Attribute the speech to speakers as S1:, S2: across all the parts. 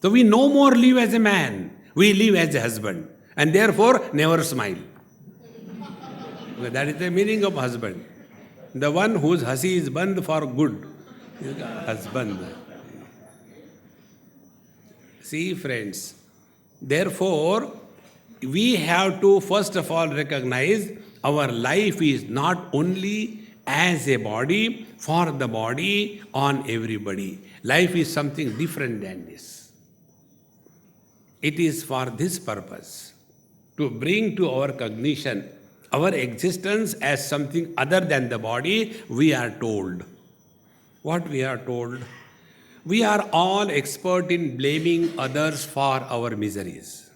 S1: So we no more live as a man. We live as a husband. And therefore, never smile. That is the meaning of husband. The one whose hasi is band for good. Husband. See, friends. Therefore, we have to first of all recognize our life is not only as a body, for the body, on everybody. Life is something different than this. It is for this purpose, to bring to our cognition our existence as something other than the body. We are told. What we are told? We are all expert in blaming others for our miseries.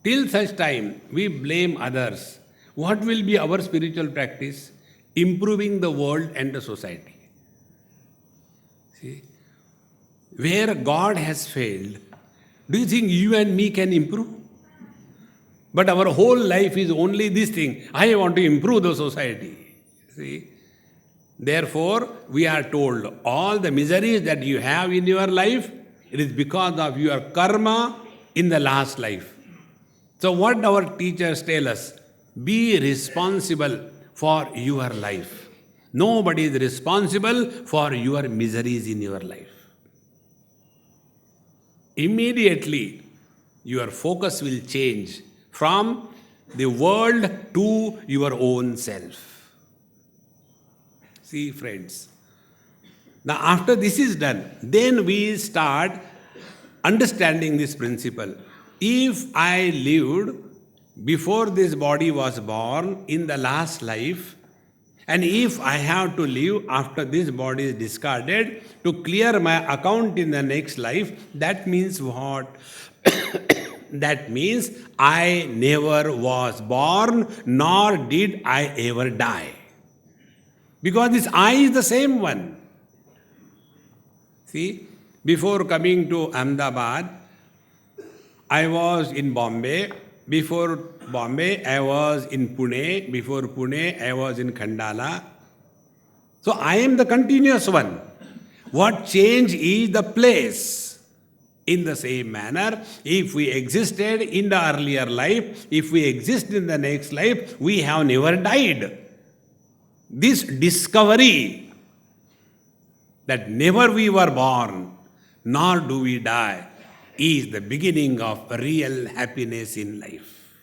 S1: Till such time we blame others, what will be our spiritual practice? Improving the world and the society. See, where God has failed, do you think you and me can improve? But our whole life is only this thing. I want to improve the society. See? Therefore, we are told all the miseries that you have in your life, it is because of your karma in the last life. So what our teachers tell us? Be responsible for your life. Nobody is responsible for your miseries in your life. Immediately, your focus will change from the world to your own self. See, friends. Now, after this is done, then we start understanding this principle. If I lived before this body was born in the last life, and if I have to live after this body is discarded to clear my account in the next life, that means what? That means I never was born, nor did I ever die. Because this I is the same one. See, before coming to Ahmedabad, I was in Bombay. Before Bombay, I was in Pune. Before Pune, I was in Khandala. So I am the continuous one. What change is the place. In the same manner, if we existed in the earlier life, if we exist in the next life, we have never died. This discovery that never we were born, nor do we die, is the beginning of real happiness in life.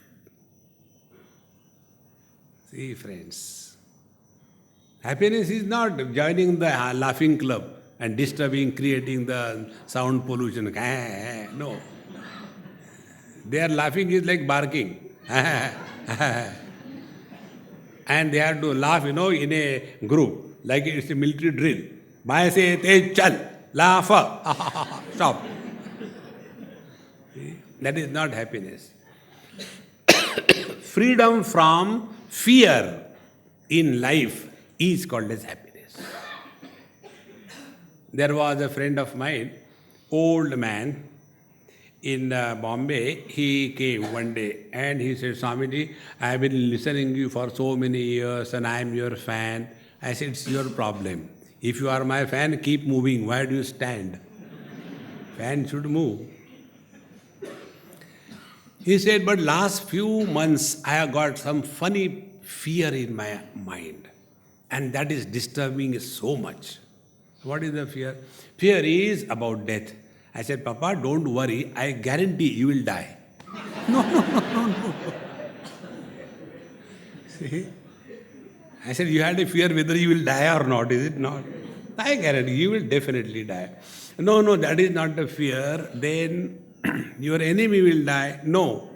S1: See, friends, happiness is not joining the laughing club and disturbing, creating the sound pollution. No. Their laughing is like barking. And they have to laugh, in a group, like it's a military drill. Bhai se tej chal, laugh, stop. That is not happiness. Freedom from fear in life is called as happiness. There was a friend of mine, old man, in Bombay. He came one day and he said, Swamiji, I have been listening to you for so many years and I am your fan. I said, it's your problem. If you are my fan, keep moving. Why do you stand? Fan should move. He said, but last few months I have got some funny fear in my mind. And that is disturbing me so much. What is the fear? Fear is about death. I said, Papa, don't worry. I guarantee you will die. No. See? I said, you had a fear whether you will die or not, is it not? I guarantee you will definitely die. No, that is not the fear. Then your enemy will die. No.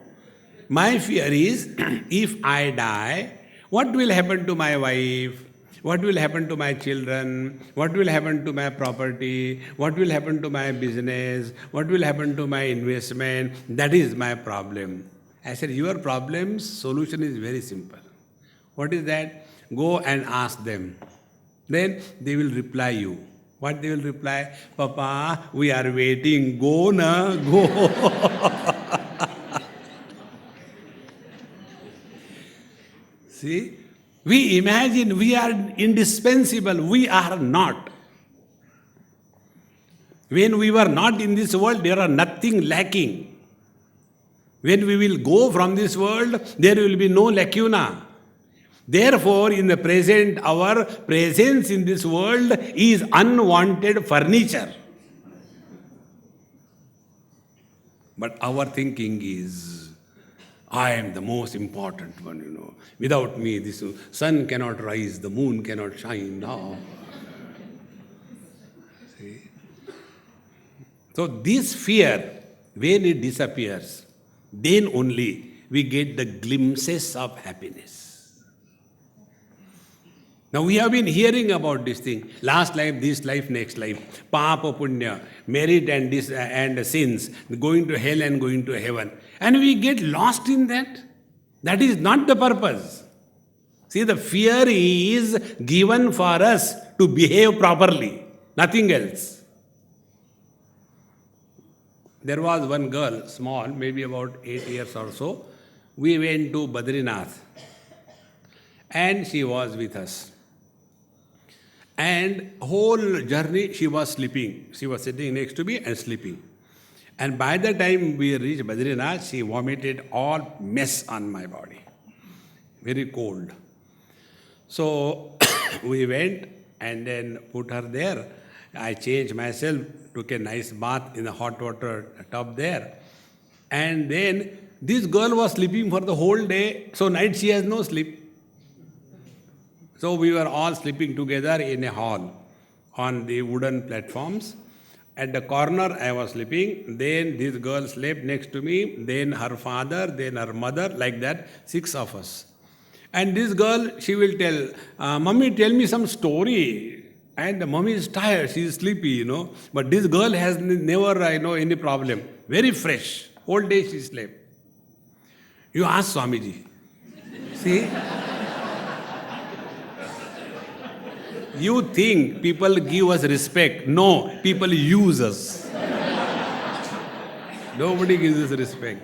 S1: My fear is, if I die, what will happen to my wife? What will happen to my children? What will happen to my property? What will happen to my business? What will happen to my investment? That is my problem. I said, your problem's solution is very simple. What is that? Go and ask them. Then they will reply you. What they will reply? Papa, we are waiting. Go na, go. See? We imagine we are indispensable. We are not. When we were not in this world, there are nothing lacking. When we will go from this world, there will be no lacuna. Therefore, in the present, our presence in this world is unwanted furniture. But our thinking is, I am the most important one. Without me, this sun cannot rise, the moon cannot shine. No. See? So this fear, when it disappears, then only we get the glimpses of happiness. Now we have been hearing about this thing. Last life, this life, next life. Papa, punya, merit and sins, going to hell and going to heaven. And we get lost in that. That is not the purpose. See, the fear is given for us to behave properly. Nothing else. There was one girl, small, maybe about 8 years or so. We went to Badrinath. And she was with us. And whole journey she was sleeping. She was sitting next to me and sleeping. And by the time we reached Badrinath, she vomited all mess on my body. Very cold. So we went and then put her there. I changed myself, took a nice bath in the hot water tub there. And then this girl was sleeping for the whole day. So night she has no sleep. So we were all sleeping together in a hall on the wooden platforms. At the corner I was sleeping. Then this girl slept next to me. Then her father, then her mother, like that, 6 of us. And this girl, she will tell, Mummy, tell me some story. And the mummy is tired, she is sleepy, But this girl has never, any problem. Very fresh. Whole day she slept. You ask Swamiji. See? You think people give us respect. No, people use us. Nobody gives us respect.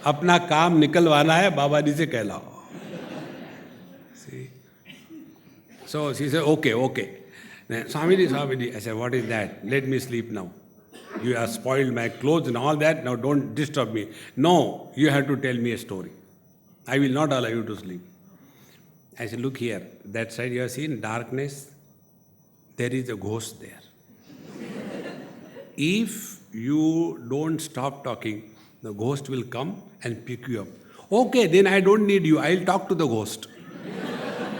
S1: अपना काम निकलवाना है, बाबा जी से कहलाओ. See? So she said, okay. Then, Swamiji, I said, what is that? Let me sleep now. You have spoiled my clothes and all that. Now don't disturb me. No, you have to tell me a story. I will not allow you to sleep. I said, look here, that side you have seen darkness, there is a ghost there. If you don't stop talking, the ghost will come and pick you up. Okay, then I don't need you, I'll talk to the ghost.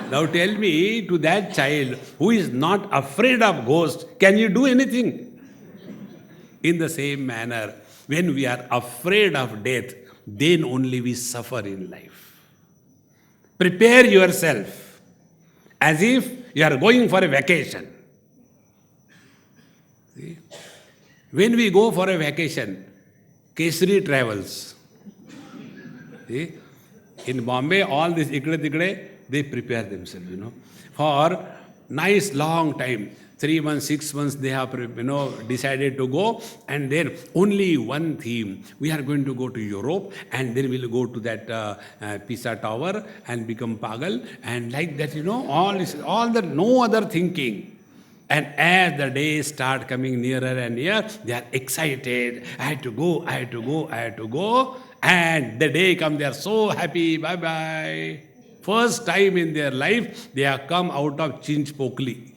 S1: Now tell me, to that child who is not afraid of ghosts, can you do anything? In the same manner, when we are afraid of death, then only we suffer in life. Prepare yourself as if you are going for a vacation. See? When we go for a vacation, Kesari travels. See? In Bombay, all this ikde, they prepare themselves, for nice long time. 3 months, 6 months, they have, decided to go, and then only one theme. We are going to go to Europe, and then we'll go to that Pisa Tower and become pagal, and like that, all the no other thinking. And as the days start coming nearer and nearer, they are excited. I had to go. And the day comes, they are so happy. Bye-bye. First time in their life, they have come out of Chinchpokli.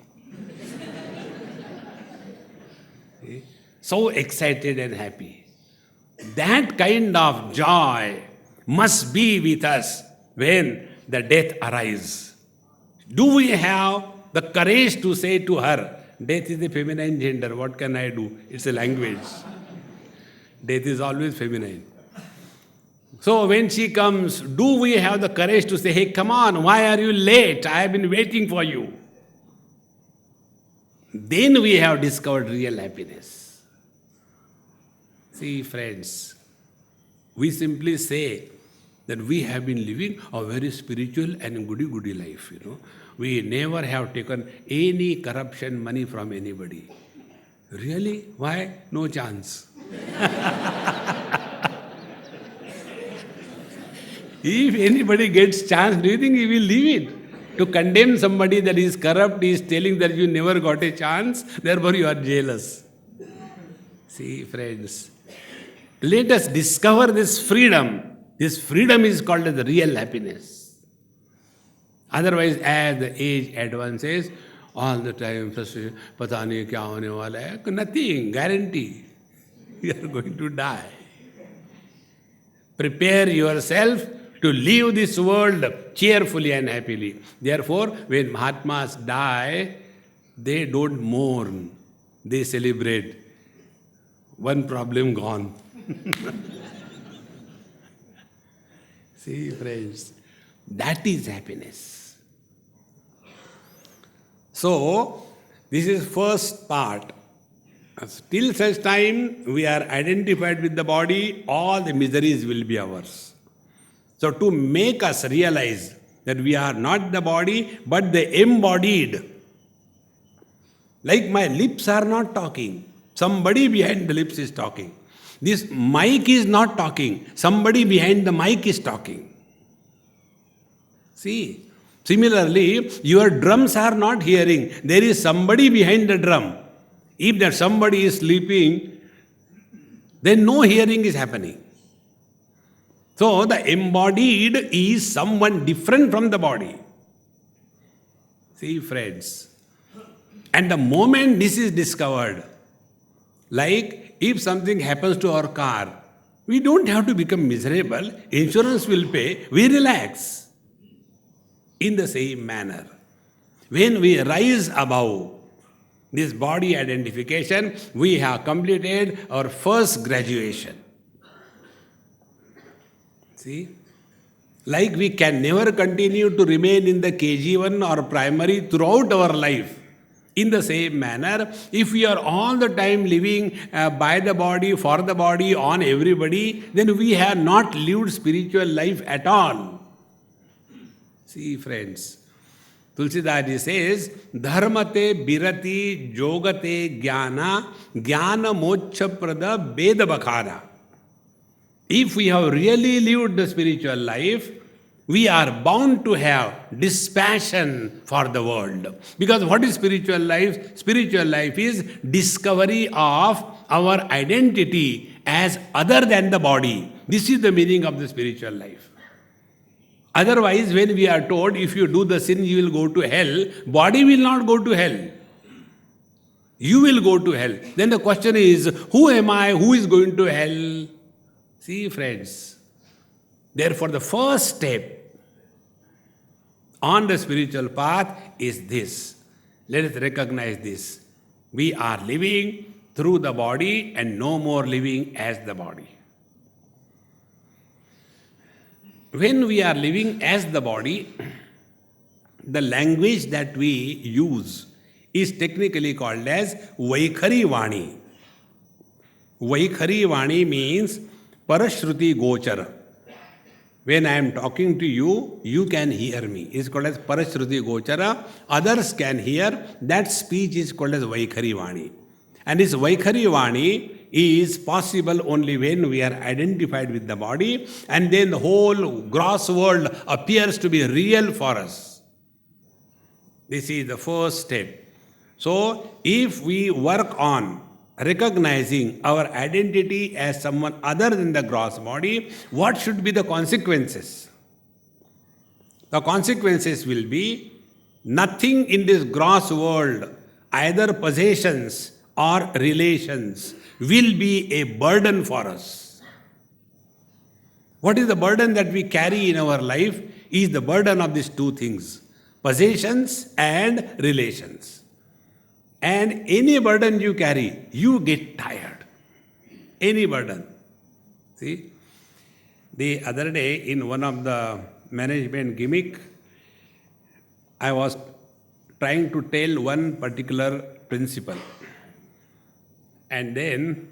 S1: So excited and happy. That kind of joy must be with us when the death arrives. Do we have the courage to say to her, death is the feminine gender, what can I do? It's a language. Death is always feminine. So when she comes, do we have the courage to say, hey, come on, why are you late? I have been waiting for you. Then we have discovered real happiness. See, friends, we simply say that we have been living a very spiritual and goody-goody life, We never have taken any corruption money from anybody. Really? Why? No chance. If anybody gets chance, do you think he will leave it? To condemn somebody that is corrupt, he is telling that you never got a chance, therefore you are jealous. See, friends, let us discover this freedom. This freedom is called as the real happiness. Otherwise, as the age advances, all the time frustration, pata nahi kya hone wala hai, nothing, guarantee. You are going to die. Prepare yourself to leave this world cheerfully and happily. Therefore, when Mahatmas die, they don't mourn, they celebrate. One problem gone. See, friends, that is happiness. So, this is first part. Till such time we are identified with the body, all the miseries will be ours. So, to make us realize that we are not the body, but the embodied. Like my lips are not talking. Somebody behind the lips is talking. This mic is not talking. Somebody behind the mic is talking. See, similarly, your drums are not hearing. There is somebody behind the drum. If that somebody is sleeping, then no hearing is happening. So, the embodied is someone different from the body. See, friends. And the moment this is discovered, like if something happens to our car, we don't have to become miserable. Insurance will pay. We relax. In the same manner, when we rise above this body identification, we have completed our first graduation. See? Like we can never continue to remain in the KG1 or primary throughout our life. In the same manner, if we are all the time living by the body, for the body, on everybody, then we have not lived spiritual life at all. See, friends, Tulsidaji says, Dharmate birati jogate jnana jnana moksha prada veda bakhara. If we have really lived the spiritual life, we are bound to have dispassion for the world. Because what is spiritual life? Spiritual life is discovery of our identity as other than the body. This is the meaning of the spiritual life. Otherwise, when we are told, if you do the sin, you will go to hell, body will not go to hell. You will go to hell. Then the question is, who am I? Who is going to hell? See, friends. Therefore, the first step on the spiritual path is this. Let us recognize this. We are living through the body and no more living as the body. When we are living as the body, the language that we use is technically called as Vaikhari Vani. Vaikhari Vani means Parashruti Gochara. When I am talking to you, you can hear me. It's called as Parashruti Gochara. Others can hear. That speech is called as Vaikhari Vani. And this Vaikhari Vani is possible only when we are identified with the body, and then the whole gross world appears to be real for us. This is the first step. So, if we work on recognizing our identity as someone other than the gross body, what should be the consequences? The consequences will be nothing in this gross world, either possessions or relations, will be a burden for us. What is the burden that we carry in our life is the burden of these two things, possessions and relations. And any burden you carry, you get tired. Any burden. See, the other day in one of the management gimmick, I was trying to tell one particular principle. And then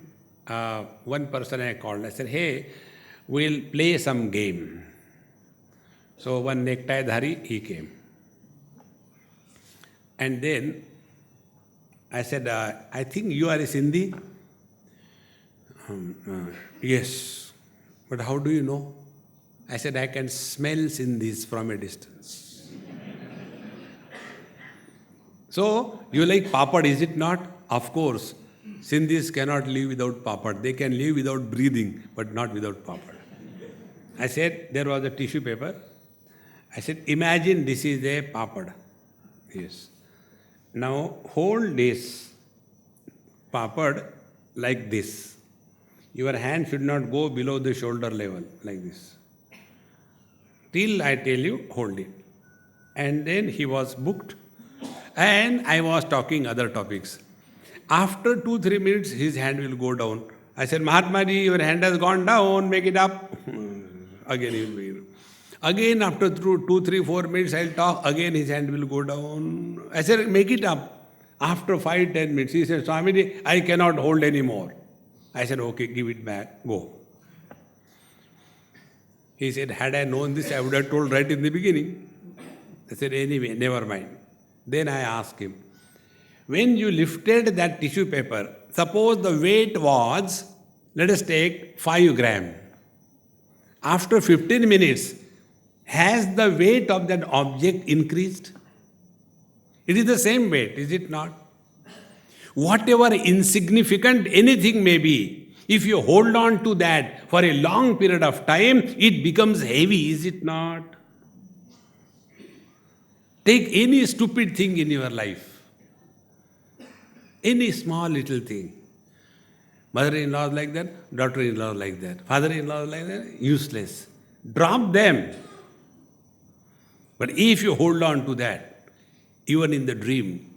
S1: one person I called, I said, hey, we'll play some game. So one necktie dhari, he came. And then I said, I think you are a Sindhi? Yes. But how do you know? I said, I can smell Sindhis from a distance. So, you like papad, is it not? Of course. Sindhis cannot live without papad. They can live without breathing, but not without papad. I said, there was a tissue paper. I said, imagine this is a papad. Yes. Now hold this papad like this. Your hand should not go below the shoulder level, like this. Till I tell you, hold it. And then he was booked. And I was talking other topics. After 2-3 minutes, his hand will go down. I said, Mahatma Ji, your hand has gone down, make it up. Again he will be. Again, after 2-3-4 minutes, I'll talk. Again, his hand will go down. I said, make it up. After 5-10 minutes, he said, Swami Ji, I cannot hold anymore. I said, okay, give it back, go. He said, had I known this, I would have told right in the beginning. I said, anyway, never mind. Then I asked him, when you lifted that tissue paper, suppose the weight was, let us take 5 grams. After 15 minutes, has the weight of that object increased? It is the same weight, is it not? Whatever insignificant anything may be, if you hold on to that for a long period of time, it becomes heavy, is it not? Take any stupid thing in your life, any small little thing. Mother-in-law is like that, daughter-in-law is like that, father-in-law is like that, useless. Drop them. But if you hold on to that, even in the dream,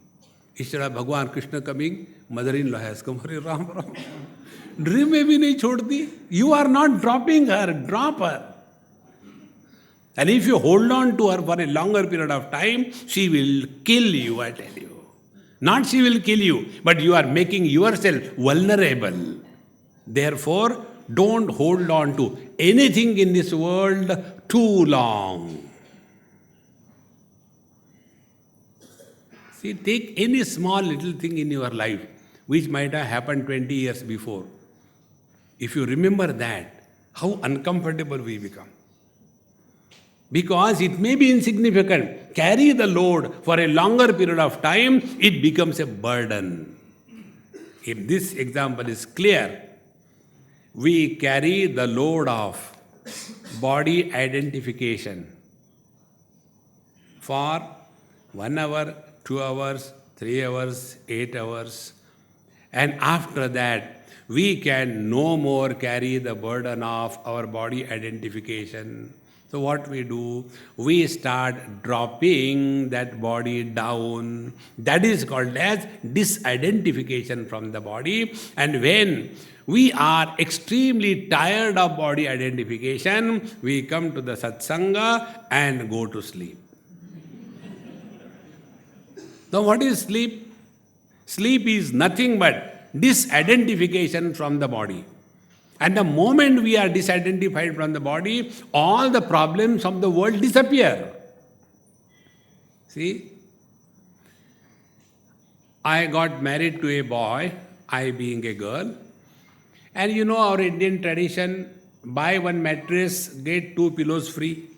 S1: instead of Bhagwan Krishna coming, mother-in-law has come. Hare Ram Ram. Dream mein bhi nahi chhodti. You are not dropping her, drop her. And if you hold on to her for a longer period of time, she will kill you, I tell you. Not she will kill you, but you are making yourself vulnerable. Therefore, don't hold on to anything in this world too long. See, take any small little thing in your life which might have happened 20 years before. If you remember that, how uncomfortable we become. Because it may be insignificant. Carry the load for a longer period of time, it becomes a burden. If this example is clear, we carry the load of body identification for 1 hour, 2 hours, 3 hours, 8 hours. And after that, we can no more carry the burden of our body identification. So what we do, we start dropping that body down. That is called as disidentification from the body. And when we are extremely tired of body identification, we come to the satsanga and go to sleep. Now what is sleep? Sleep is nothing but disidentification from the body. And the moment we are disidentified from the body, all the problems of the world disappear. See? I got married to a boy, I being a girl. And you know our Indian tradition, buy one mattress, get 2 pillows free.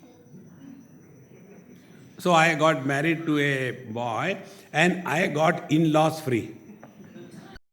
S1: So I got married to a boy and I got in-laws free.